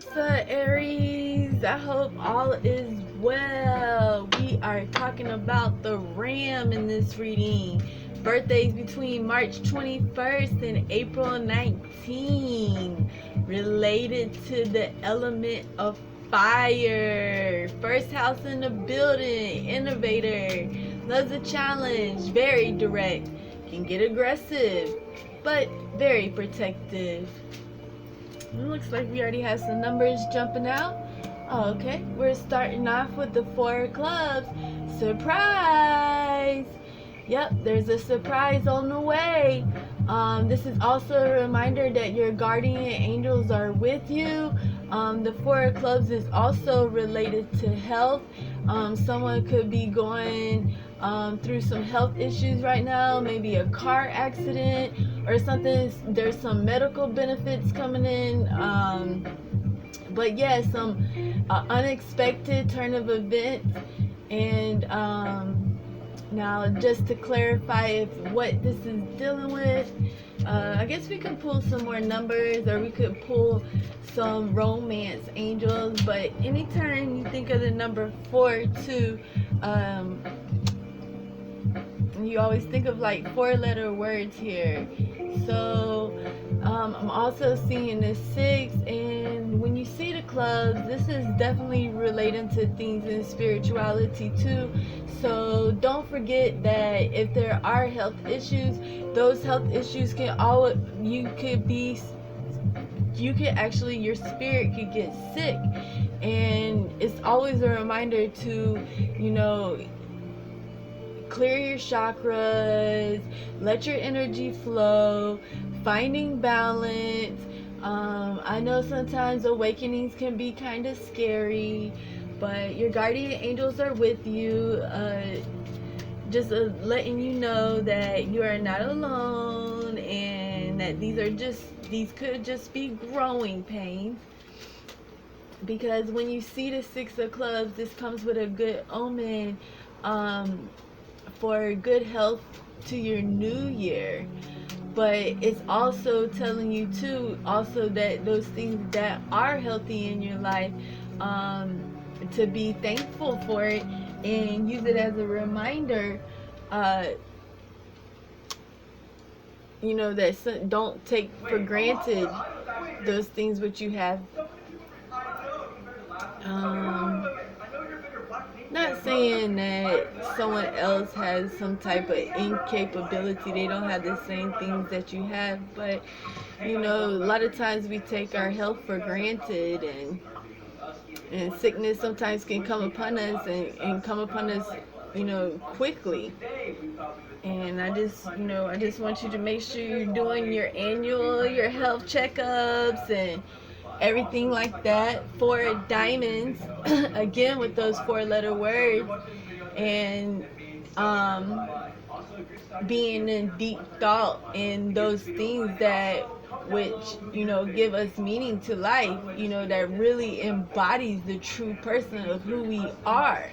What's up, Aries? I hope all is well. We are talking about the Ram in this reading. Birthdays between March 21st and April 19th. Related to the element of fire. First house in the building. Innovator. Loves a challenge. Very direct. Can get aggressive, but very protective. Looks like we already have some numbers jumping out. Okay, we're starting off with the Four of Clubs. Surprise! Yep, there's a surprise on the way. This is also a reminder that your guardian angels are with you. The Four of Clubs is also related to health. Someone could be going through some health issues right now, maybe a car accident or something. There's some medical benefits coming in. But yeah, some unexpected turn of events. And now, just to clarify what this is dealing with, I guess we could pull some more numbers, or we could pull some romance angels. But anytime you think of the number 4 too, you always think of like 4-letter words here. So I'm also seeing the 6, and when you see the clubs, this is definitely relating to things in spirituality too. So don't forget that if there are health issues, those health issues can actually, your spirit could get sick. And it's always a reminder to, clear your chakras, let your energy flow, finding balance. I know sometimes awakenings can be kind of scary, but your guardian angels are with you. Just letting you know that you are not alone, and that these could just be growing pains. Because when you see the 6 of Clubs, this comes with a good omen. For good health to your new year. But it's also telling you too, also that those things that are healthy in your life, to be thankful for it and use it as a reminder, that don't take for granted those things which you have. Not saying that someone else has some type of incapability, they don't have the same things that you have, but a lot of times we take our health for granted, and sickness sometimes can come upon us, and come upon us quickly. And I just want you to make sure you're doing your health checkups and everything like that. 4 diamonds, again with those 4-letter words, and being in deep thought in those things that which give us meaning to life, that really embodies the true person of who we are.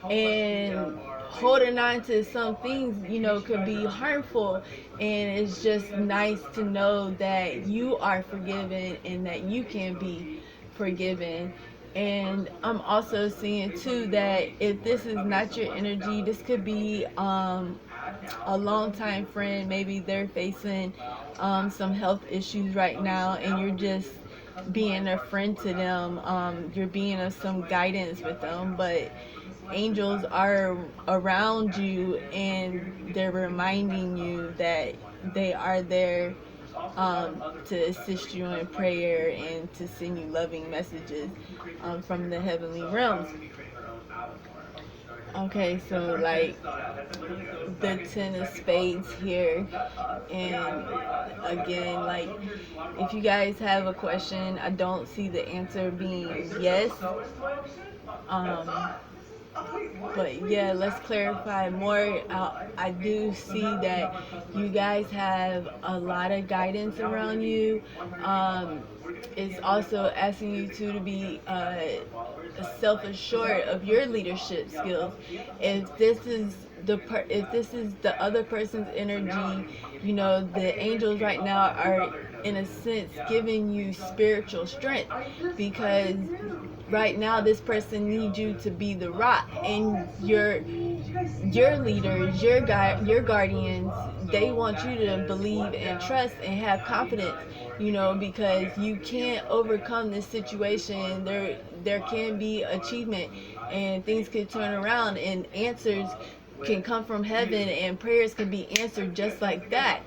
And holding on to some things could be harmful, and it's just nice to know that you are forgiven and that you can be forgiven. And I'm also seeing too that if this is not your energy, this could be a longtime friend. Maybe they're facing some health issues right now, and you're just being a friend to them. You're being of some guidance with them, but angels are around you, and they're reminding you that they are there to assist you in prayer and to send you loving messages from the heavenly realms. Okay, so like the 10 of spades here, and again, like, if you guys have a question, I don't see the answer being yes. But yeah, let's clarify more. I do see that you guys have a lot of guidance around you. It's also asking you to be self-assured of your leadership skills. If this is the other person's energy, the angels right now in a sense, giving you spiritual strength, because right now this person needs you to be the rock, and your leaders, your guardians, they want you to believe and trust and have confidence, because you can't overcome this situation. There can be achievement, and things can turn around, and answers can come from heaven, and prayers can be answered just like that.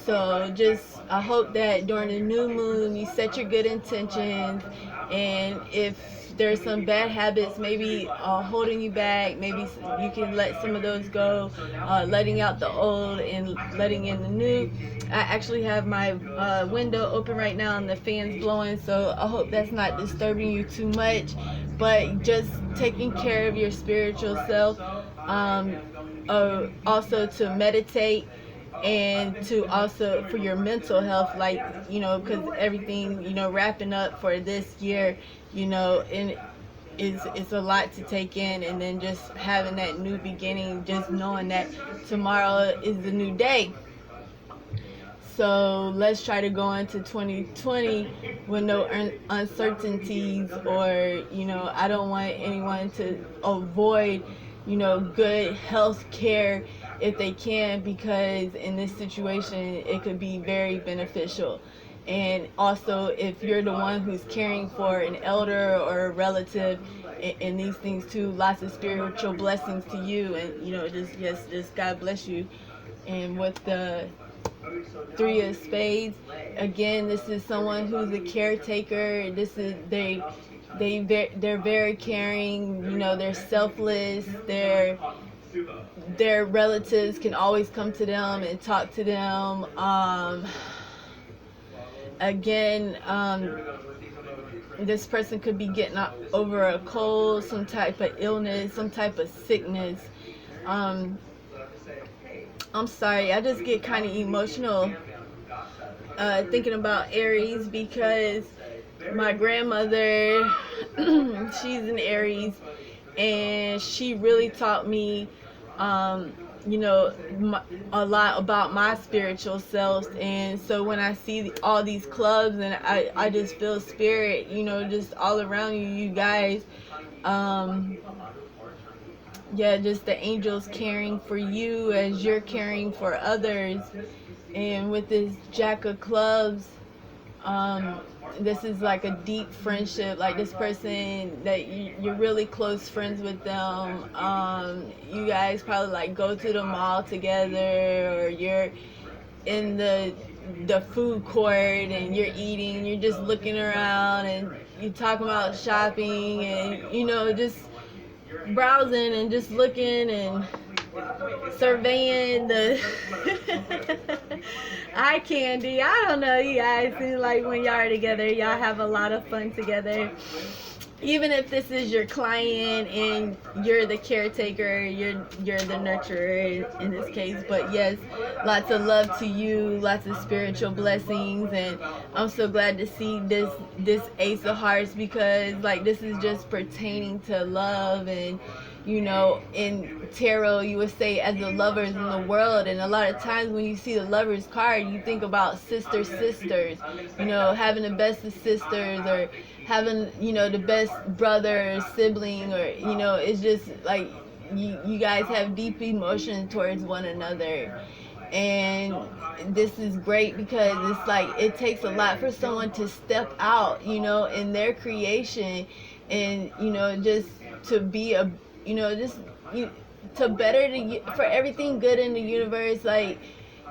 So just, I hope that during the new moon you set your good intentions, and if there's some bad habits maybe holding you back, maybe you can let some of those go, letting out the old and letting in the new. I actually have my window open right now and the fan's blowing, so I hope that's not disturbing you too much. But just taking care of your spiritual self, also to meditate, and to also for your mental health, like, because everything, wrapping up for this year, and it's a lot to take in, and then just having that new beginning, just knowing that tomorrow is the new day. So let's try to go into 2020 with no uncertainties, or, I don't want anyone to avoid, good health care if they can, because in this situation it could be very beneficial. And also, if you're the one who's caring for an elder or a relative, and these things too, lots of spiritual blessings to you, and, just God bless you. And with the Three of Spades, again, this is someone who's a caretaker. This is they're very caring. They're selfless. Their relatives can always come to them and talk to them. Again, this person could be getting over a cold, some type of illness, some type of sickness. I'm sorry, I just get kind of emotional thinking about Aries, because my grandmother, she's an Aries, and she really taught me, a lot about my spiritual self. And so when I see all these clubs, and I just feel spirit, just all around you guys. Just the angels caring for you as you're caring for others. And with this Jack of Clubs, this is like a deep friendship. Like, this person that you're really close friends with them. You guys probably like go to the mall together, or you're in the food court and you're eating, you're just looking around, and you talk about shopping, and just browsing and just looking and surveying the eye candy. I don't know, you guys. Seems like when y'all are together, y'all have a lot of fun together. Even if this is your client and you're the caretaker, you're the nurturer in this case. But yes, lots of love to you, lots of spiritual blessings. And I'm so glad to see this Ace of Hearts, because like, this is just pertaining to love. And in tarot you would say as the lovers in the world, and a lot of times when you see the Lovers card, you think about sisters, having the best of sisters, or having, the best brother or sibling, or, it's just like you guys have deep emotion towards one another. And this is great, because it's like, it takes a lot for someone to step out, in their creation, and, just to be a, to better for everything good in the universe, like,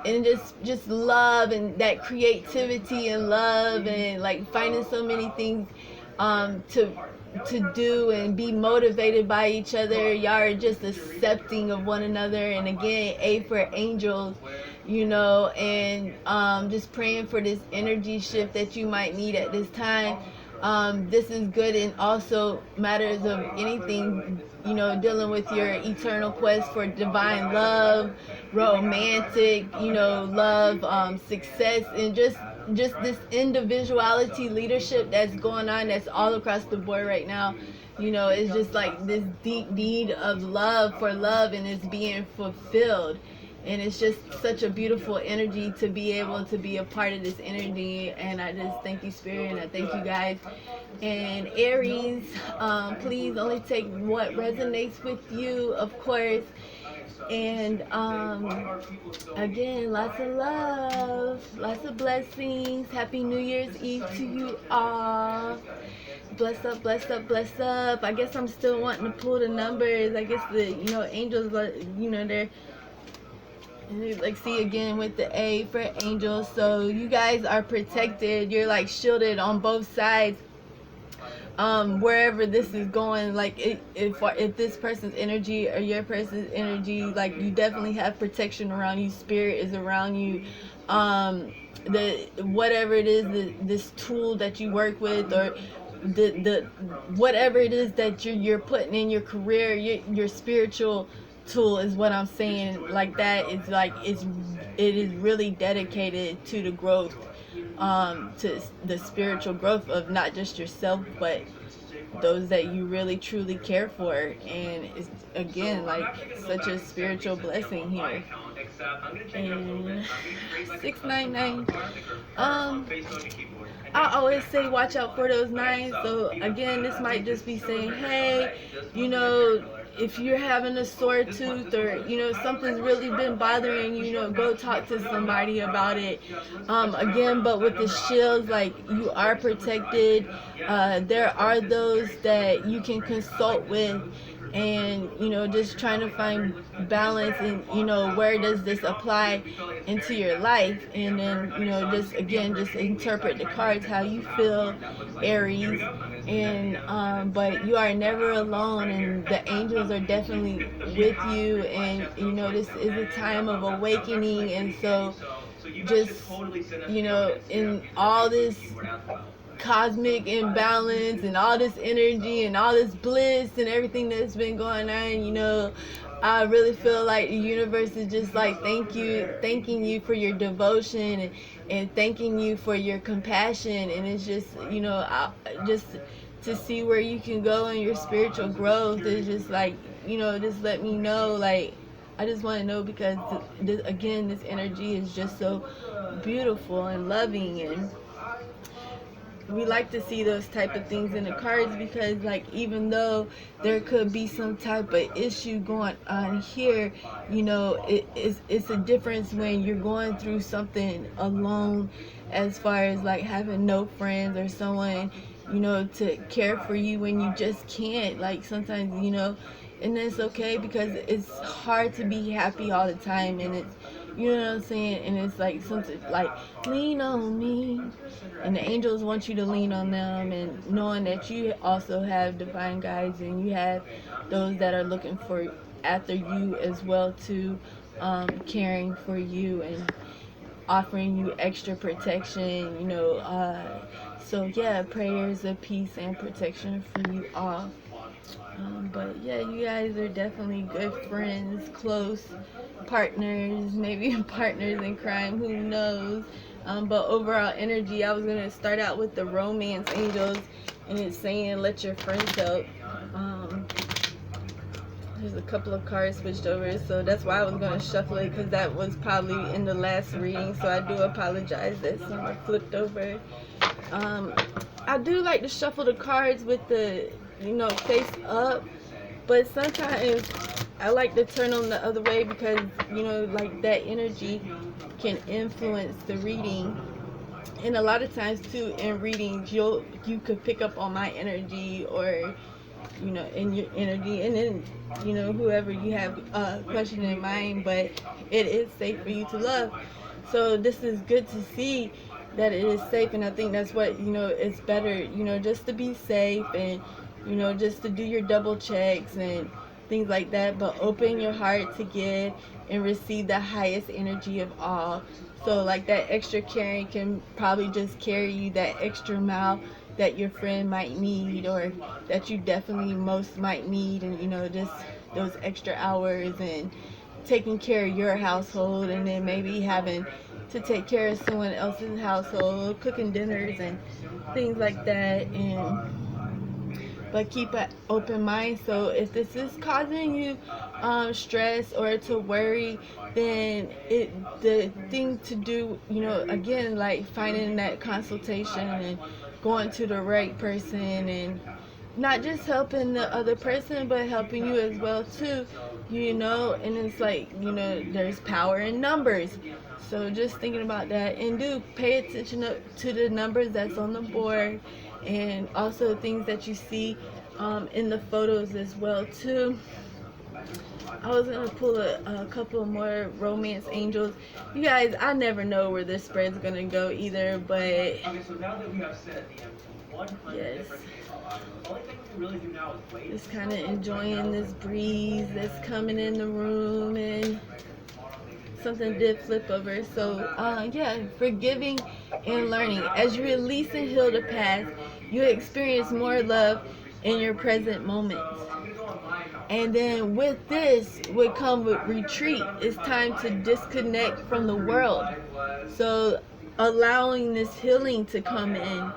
and just love, and that creativity and love, and like finding so many things to do, and be motivated by each other. Y'all are just accepting of one another. And again, A for angels, and just praying for this energy shift that you might need at this time. This is good in also matters of anything, dealing with your eternal quest for divine love, romantic, love, success, and just this individuality leadership that's going on, that's all across the board right now. It's just like this deep need of love for love, and it's being fulfilled. And it's just such a beautiful energy to be able to be a part of this energy. And I just thank you, Spirit, and I thank you guys. And Aries, please only take what resonates with you, of course. And again, lots of love, lots of blessings. Happy New Year's Eve to you all. Bless up, bless up, bless up. I guess I'm still wanting to pull the numbers. I guess the angels, they're like, see again with the A for angels. So you guys are protected. You're like shielded on both sides. Wherever this is going, like if this person's energy or your person's energy, like you definitely have protection around you. Spirit is around you. The whatever it is, this tool that you work with, or the whatever it is that you're putting in your career, your spiritual tool is what I'm saying. Like that, it's like it is really dedicated to the growth, to the spiritual growth of not just yourself, but those that you really truly care for. And it's again like such a spiritual blessing here. And 699, I always say watch out for those nines. So again, this might just be saying, hey, if you're having a sore tooth, or something's really been bothering you, go talk to somebody about it. Again, but with the shields, like, you are protected. There are those that you can consult with, and just trying to find balance, and where does this apply into your life. And then just again, just interpret the cards how you feel, Aries. And but you are never alone, and the angels are definitely with you. And this is a time of awakening. And so just in all this cosmic imbalance and all this energy and all this bliss and everything that's been going on, I really feel like the universe is just like thanking you for your devotion, and thanking you for your compassion. And it's just just to see where you can go in your spiritual growth is just like, just let me know. Like, I just want to know, because this energy is just so beautiful and loving. And we like to see those type of things in the cards, because like, even though there could be some type of issue going on here, it's a difference when you're going through something alone, as far as like having no friends or someone to care for you when you just can't. Like, sometimes and it's okay, because it's hard to be happy all the time. And it's, what I'm saying, and it's like something like, lean on me. And the angels want you to lean on them, and knowing that you also have divine guides, and you have those that are looking for after you as well too, caring for you and offering you extra protection. So yeah, prayers of peace and protection for you all. But yeah, you guys are definitely good friends, close partners, maybe partners in crime, who knows. But overall energy, I was going to start out with the romance angels, and it's saying let your friends help. There's a couple of cards switched over, so that's why I was going to shuffle it, because that was probably in the last reading. So I do apologize that some flipped over. I do like to shuffle the cards with the face up, but sometimes I like to turn them the other way, because like that energy can influence the reading. And a lot of times too, in readings, you could pick up on my energy, or in your energy, and then whoever you have a question in mind. But it is safe for you to love, so this is good to see that it is safe. And I think that's what it's better, just to be safe, and just to do your double checks and things like that, but open your heart to give and receive the highest energy of all. So like, that extra caring can probably just carry you that extra mile that your friend might need, or that you definitely most might need. And just those extra hours, and taking care of your household, and then maybe having to take care of someone else's household, cooking dinners and things like that. And but keep an open mind. So if this is causing you stress or to worry, then the thing to do, you know, again, like finding that consultation and going to the right person, and not just helping the other person but helping you as well too, you know. And it's like, you know, there's power in numbers. So just thinking about that, and do pay attention to the numbers that's on the board, and also things that you see in the photos as well too. I was gonna pull a couple more romance angels. You guys, I never know where this spread's gonna go either, but yes, just kind of enjoying this breeze that's coming in the room, and something did flip over. So yeah, forgiving and learning. As you release and heal the past, you experience more love in your present moments. And then with this would come with retreat. It's time to disconnect from the world. So allowing this healing to come in.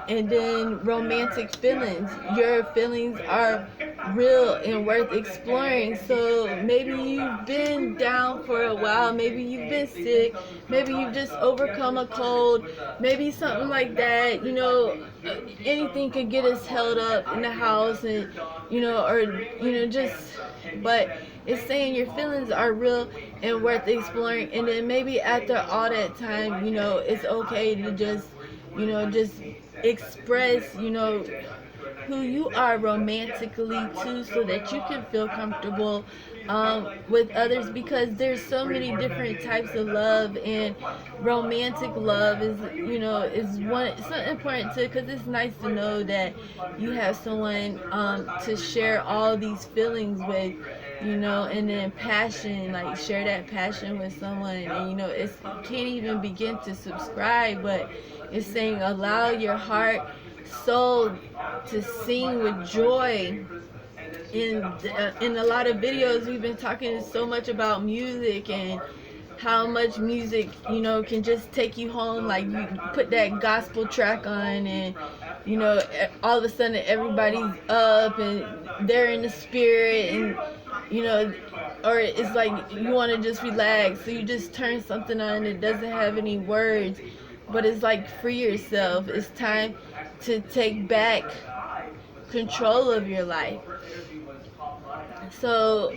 And then romantic feelings. Your feelings are real and worth exploring. So maybe you've been down for a while. Maybe you've been sick. Maybe you've just overcome a cold. Maybe something like that. You know, anything could get us held up in the house, and you know, or you know, just. But it's saying your feelings are real and worth exploring. And then maybe after all that time, you know, it's okay to just, you know, just express, you know, who you are romantically too, so that you can feel comfortable with others, because there's so many different types of love, and romantic love is, you know, is one. It's so important too, because it's nice to know that you have someone to share all these feelings with, you know. And then passion, like share that passion with someone, and you know, it's, you can't even begin to subscribe, but it's saying allow your heart, soul to sing with joy. In a lot of videos we've been talking so much about music, and how much music, you know, can just take you home. Like you put that gospel track on, and you know, all of a sudden everybody's up and they're in the spirit, and you know, or it's like you want to just relax, so you just turn something on that doesn't have any words, but it's like free yourself. It's time to take back control of your life. So,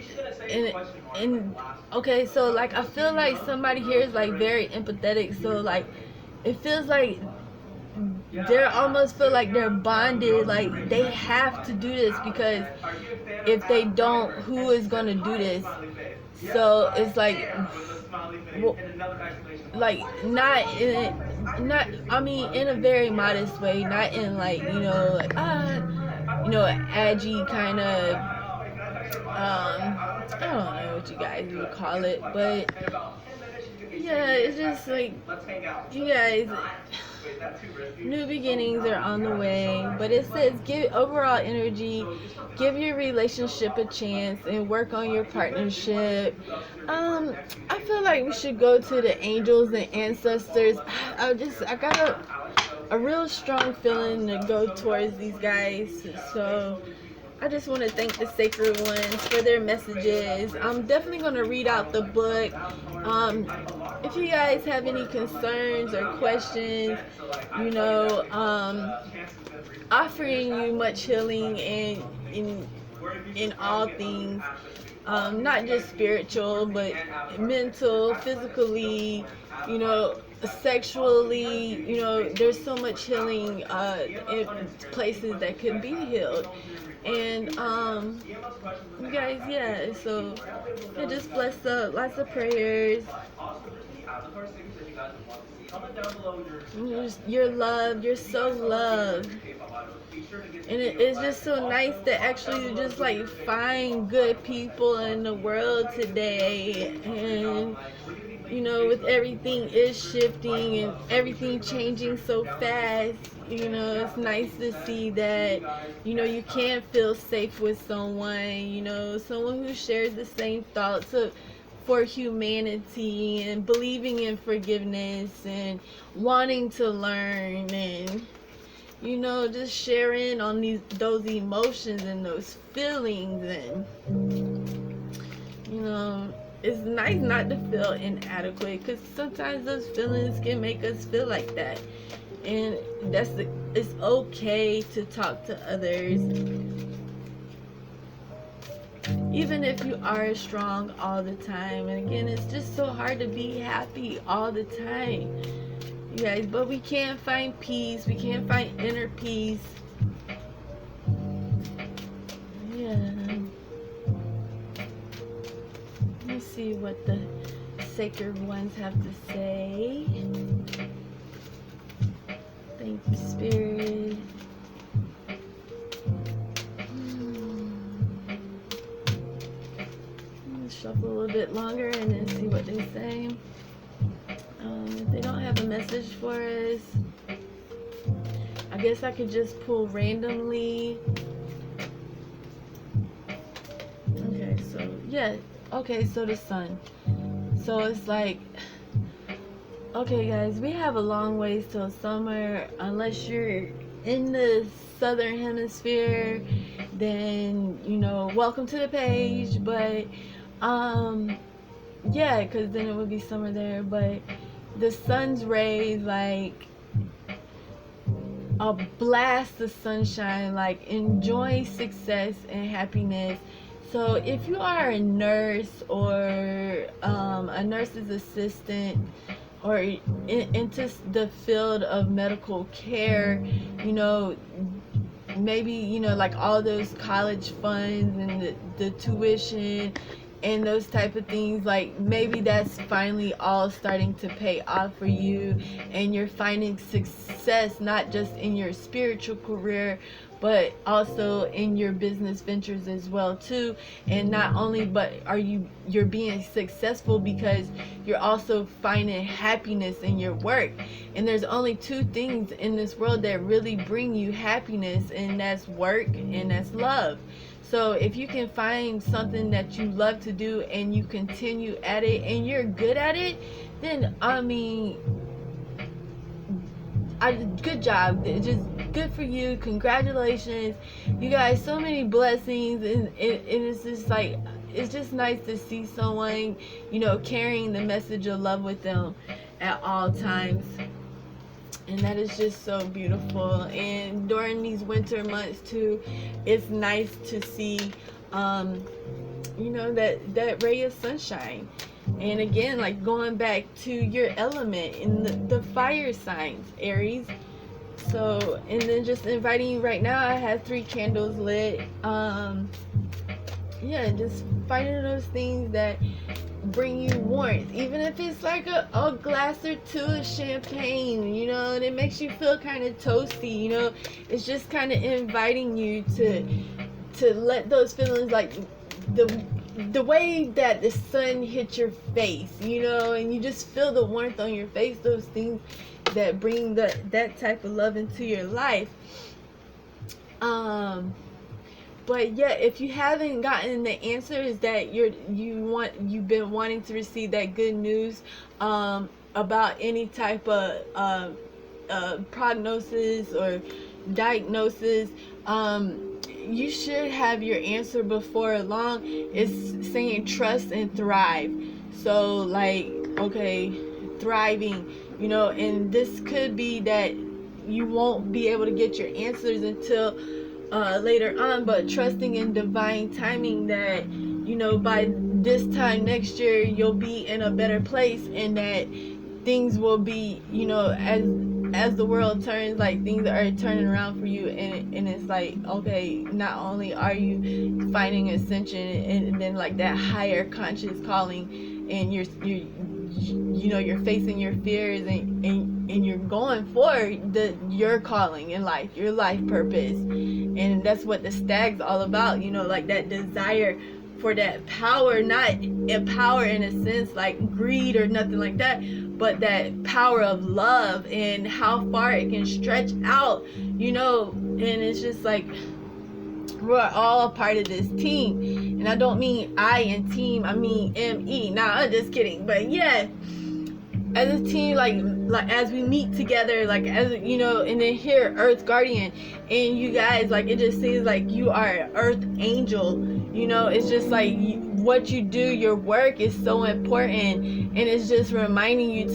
and okay, so like I feel like somebody here is like very empathetic. So like, it feels like they're almost feel like they're bonded. Like they have to do this, because if they don't, who is gonna do this? So it's like not in, not, I mean, in a very modest way, not in like, you know, like you know, edgy kind of I don't know what you guys would call it, but yeah, it's just like, you guys, new beginnings are on the way. But it says give overall energy, give your relationship a chance, and work on your partnership. I feel like we should go to the angels and ancestors. I got a real strong feeling to go towards these guys. So I just want to thank the sacred ones for their messages. I'm definitely going to read out the book. If you guys have any concerns or questions, you know, offering you much healing in all things, not just spiritual, but mental, physically, you know, sexually, you know, there's so much healing in places that could be healed. And you guys, yeah, so yeah, just bless up, lots of prayers. You're loved, you're so loved. And it's just so nice to actually just like find good people in the world today. And you know, with everything is shifting and everything changing so fast, you know, it's nice to see that, you know, you can feel safe with someone, you know, someone who shares the same thoughts for humanity, and believing in forgiveness, and wanting to learn, and you know, just sharing on those emotions and those feelings. And you know, it's nice not to feel inadequate, because sometimes those feelings can make us feel like that. And it's okay to talk to others, even if you are strong all the time. And again, it's just so hard to be happy all the time, you guys. But we can't find peace. We can't find inner peace. Yeah. Let me see what the sacred ones have to say. Thank you, Spirit. Shuffle a little bit longer and then see what they say. If they don't have a message for us, I guess I could just pull randomly. Okay, so yeah. Okay, so the sun. So it's like, okay guys, we have a long ways till summer. Unless you're in the southern hemisphere, then, you know, welcome to the page. But yeah, because then it would be summer there. But the sun's rays, like a blast of sunshine, like enjoy success and happiness. So if you are a nurse or a nurse's assistant, or into the field of medical care, you know, maybe, you know, like all those college funds and the tuition and those type of things, like maybe that's finally all starting to pay off for you, and you're finding success not just in your spiritual career, but also in your business ventures as well too. And not only but you're being successful because you're also finding happiness in your work. And there's only two things in this world that really bring you happiness, and that's work and that's love. So if you can find something that you love to do and you continue at it and you're good at it, then I mean, good job. Just good for you. Congratulations, you guys. So many blessings, and it's just like, it's just nice to see someone, you know, carrying the message of love with them at all times. And that is just so beautiful. And during these winter months too, it's nice to see, you know, that ray of sunshine. And again, like going back to your element in the fire signs, Aries. So, and then just inviting you right now, I have 3 candles lit. Yeah, just finding those things that bring you warmth, even if it's like a glass or 2 of champagne, you know, and it makes you feel kind of toasty, you know. It's just kind of inviting you to let those feelings, like the way that the sun hits your face, you know, and you just feel the warmth on your face, those things that bring that type of love into your life. But yeah, if you haven't gotten the answers that you've been wanting to receive, that good news about any type of prognosis or diagnosis, you should have your answer before long. It's saying trust and thrive. So like, okay, thriving, you know, and this could be that you won't be able to get your answers until later on, but trusting in divine timing that, you know, by this time next year you'll be in a better place, and that things will be, you know, as the world turns, like things are turning around for you. And it's like, okay, not only are you finding ascension and then like that higher conscious calling, and you're you know, you're facing your fears, and you're going for your calling in life, your life purpose. And that's what the stag's all about, you know, like that desire for that power, not a power in a sense like greed or nothing like that, but that power of love and how far it can stretch out, you know. And it's just like, we're all a part of this team. And I don't mean I in team, I mean ME. Nah, I'm just kidding. But yeah, as a team, like as we meet together, like as you know, and then here Earth Guardian, and you guys, like it just seems like you are an Earth Angel. You know, it's just like what you do, your work is so important, and it's just reminding you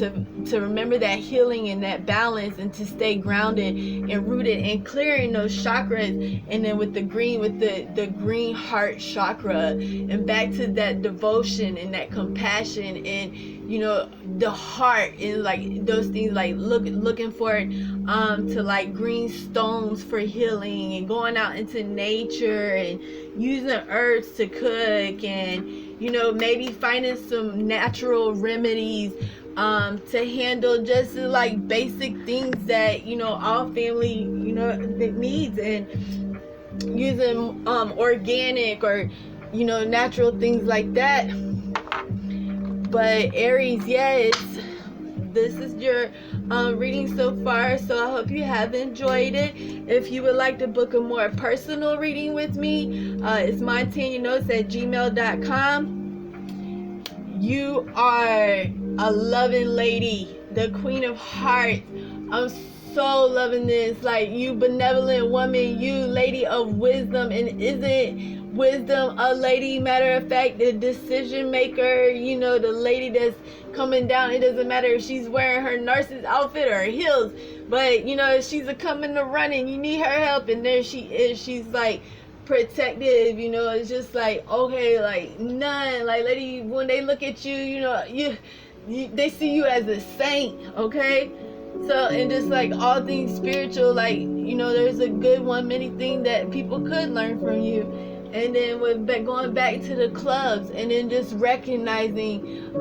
to remember that healing and that balance, and to stay grounded and rooted, and clearing those chakras. And then with the green, with the green heart chakra, and back to that devotion and that compassion, and you know, the heart, and like those things, like looking forward to like green stones for healing, and going out into nature and using herbs to cook, and you know, maybe finding some natural remedies to handle just like basic things that, you know, all family, you know, that needs, and using organic or, you know, natural things like that. But Aries, yes, this is your reading so far, so I hope you have enjoyed it. If you would like to book a more personal reading with me, it's MontanyaNotes@gmail.com. You are a loving lady, the Queen of Hearts. I'm so loving this. Like, you benevolent woman, you lady of wisdom. And isn't wisdom a lady? Matter of fact, the decision maker, you know, the lady that's coming down. It doesn't matter if she's wearing her nurse's outfit or her heels, but you know, if she's a coming to running, you need her help, and there she is. She's like protective, you know. It's just like, okay, like none, like lady, when they look at you, you know, you they see you as a saint, okay? So, and just like all things spiritual, like, you know, there's a good one, many things that people could learn from you. And then with going back to the clubs, and then just recognizing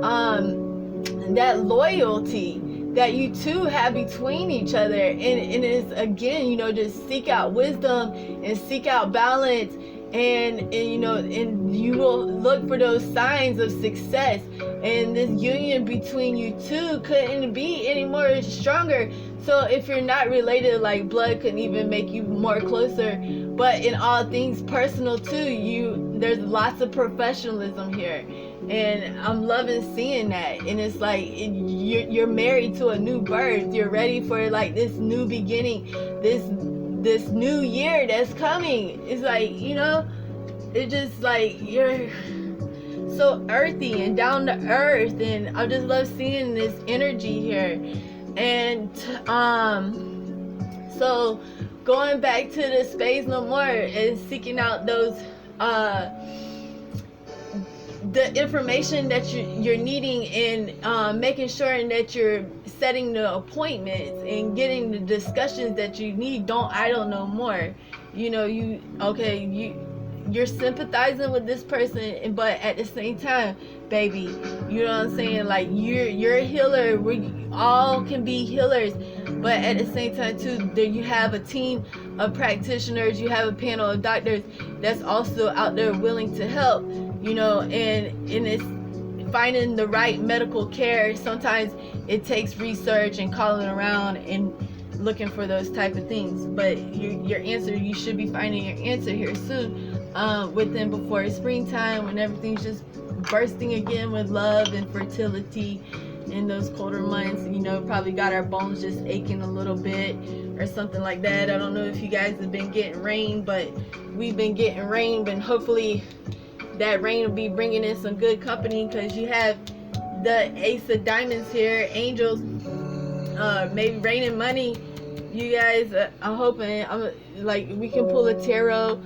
that loyalty that you two have between each other, and it's, again, you know, just seek out wisdom and seek out balance, and you know, and you will look for those signs of success. And this union between you two couldn't be any more stronger. So if you're not related, like blood couldn't even make you more closer, but in all things personal too, there's lots of professionalism here, and I'm loving seeing that. And it's like you're married to a new birth. You're ready for like this new beginning, this new year that's coming. It's like, you know, it's just like you're so earthy and down to earth, and I just love seeing this energy here. And so going back to the space no more, and seeking out those the information that you're needing, and making sure that you're setting the appointments and getting the discussions that you need. Don't idle no more. You know, you're sympathizing with this person, but at the same time, baby, you know what I'm saying? Like, you're a healer. We all can be healers, but at the same time too, there you have a team of practitioners. You have a panel of doctors that's also out there willing to help. You know, and it's finding the right medical care. Sometimes it takes research and calling around and looking for those type of things, but your answer, you should be finding your answer here soon, within before springtime, when everything's just bursting again with love and fertility. In those colder months, you know, probably got our bones just aching a little bit or something like that. I don't know if you guys have been getting rain, but we've been getting rain, and hopefully that rain will be bringing in some good company, because you have the Ace of Diamonds here, angels, maybe rain and money. You guys, I'm hoping, like, we can pull a tarot,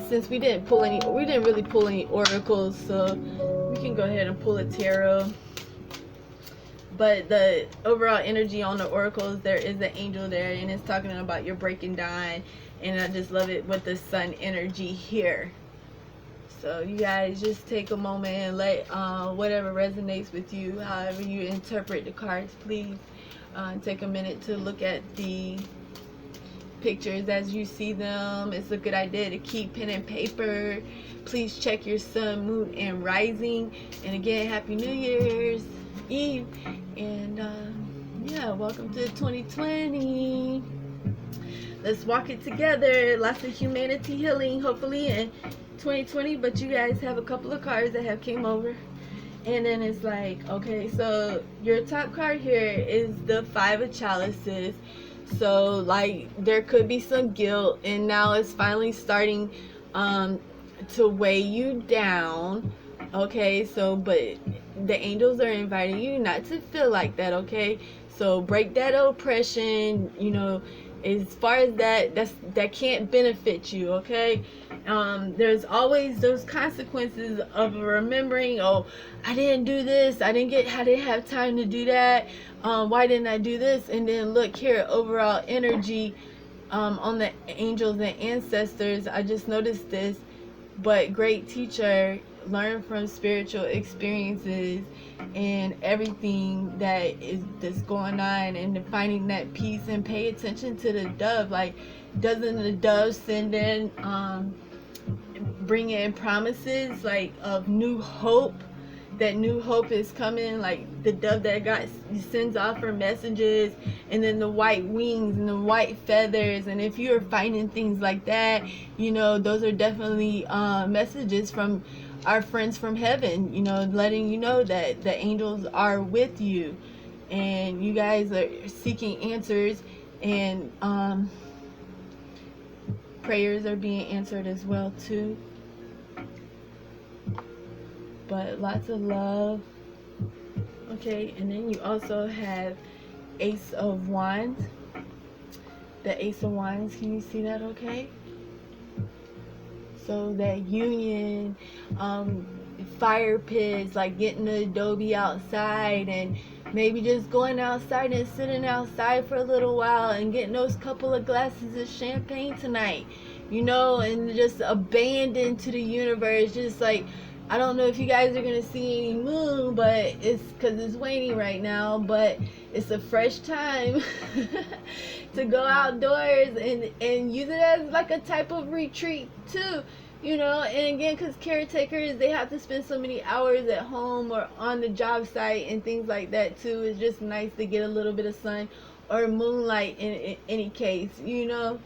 since we didn't really pull any oracles, so we can go ahead and pull a tarot. But the overall energy on the oracles, there is an angel there, and it's talking about your breaking down, and I just love it with the sun energy here. So you guys just take a moment and let whatever resonates with you, however you interpret the cards, please take a minute to look at the pictures as you see them. It's a good idea to keep pen and paper. Please check your sun, moon, and rising. And again, Happy New Year's Eve. And yeah, welcome to 2020. Let's walk it together. Lots of humanity healing, hopefully, in 2020. But you guys have a couple of cards that have came over, And then it's like, okay, so your top card here is the Five of Chalices. So like there could be some guilt, and now it's finally starting to weigh you down. Okay, so but the angels are inviting you not to feel like that, okay? So break that oppression, you know, as far as that can't benefit you, okay? There's always those consequences of remembering, oh, I didn't do this, I didn't have time to do that, why didn't I do this? And then look here, overall energy on the angels and ancestors. I just noticed this, but great teacher, learn from spiritual experiences and everything that's going on, and finding that peace, and pay attention to the dove. Like, doesn't the dove send in bring in promises like of new hope, that new hope is coming, like the dove that God sends off her messages, and then the white wings and the white feathers. And if you're finding things like that, you know, those are definitely messages from our friends from heaven, you know, letting you know that the angels are with you, and you guys are seeking answers, and prayers are being answered as well too. But lots of love. Okay, and then you also have Ace of Wands. The Ace of Wands, can you see that? Okay, so that union, fire pits, like getting the adobe outside, and maybe just going outside and sitting outside for a little while, and getting those couple of glasses of champagne tonight, you know, and just abandon to the universe. Just like, I don't know if you guys are going to see any moon, but it's because it's waning right now, but it's a fresh time to go outdoors and use it as like a type of retreat too, you know. And again, because caretakers, they have to spend so many hours at home or on the job site and things like that too. It's just nice to get a little bit of sun or moonlight in any case, you know.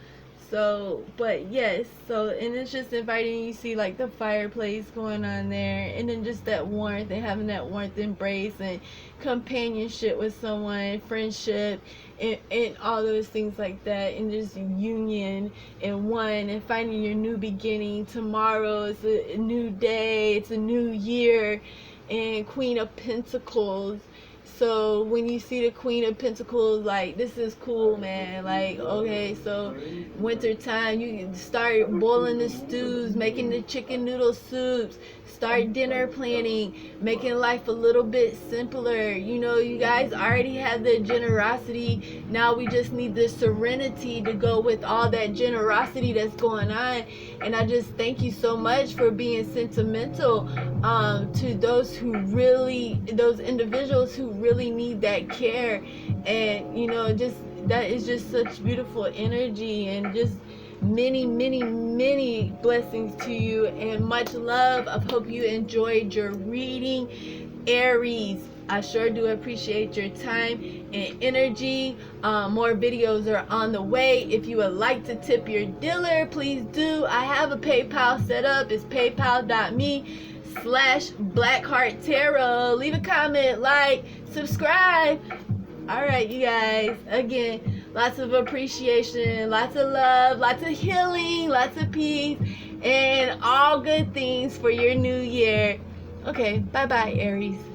So, but yes, so, and it's just inviting you, see like the fireplace going on there, and then just that warmth, and having that warmth embrace and companionship with someone, friendship, and all those things like that, and just union and one, and finding your new beginning. Tomorrow is a new day, it's a new year, and Queen of Pentacles. So when you see the Queen of Pentacles, like, this is cool, man. Like, okay, so winter time, you can start boiling the stews, making the chicken noodle soups, start dinner planning, making life a little bit simpler. You know, you guys already have the generosity. Now we just need the serenity to go with all that generosity that's going on. And I just thank you so much for being sentimental to those individuals who really need that care. And, you know, just that is just such beautiful energy, and just many, many, many blessings to you, and much love. I hope you enjoyed your reading, Aries. I sure do appreciate your time and energy. More videos are on the way. If you would like to tip your dealer, please do. I have a PayPal set up. It's paypal.me/BlackHeartTarot. Leave a comment, like, subscribe. All right, you guys. Again, lots of appreciation, lots of love, lots of healing, lots of peace, and all good things for your new year. Okay, bye-bye, Aries.